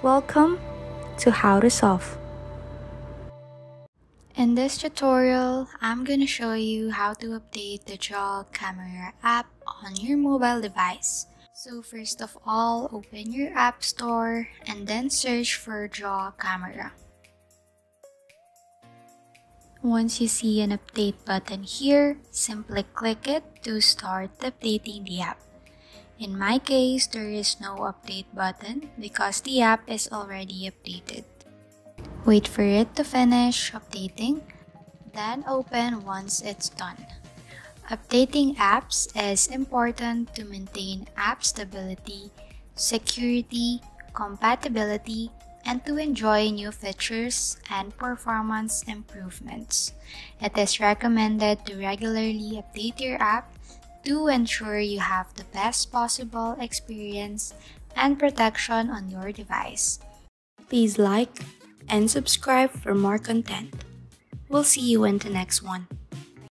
Welcome to How to Solve. In this tutorial, I'm gonna show you how to update the Jawa camera app on your mobile device. So first of all, open your app store and then search for Jawa camera. Once you see an update button here, simply click it to start updating the app. In my case, there is no update button because the app is already updated. Wait for it to finish updating, then open once it's done. Updating apps is important to maintain app stability, security, compatibility, and to enjoy new features and performance improvements. It is recommended to regularly update your app to ensure you have the best possible experience and protection on your device. Please like and subscribe for more content. We'll see you in the next one.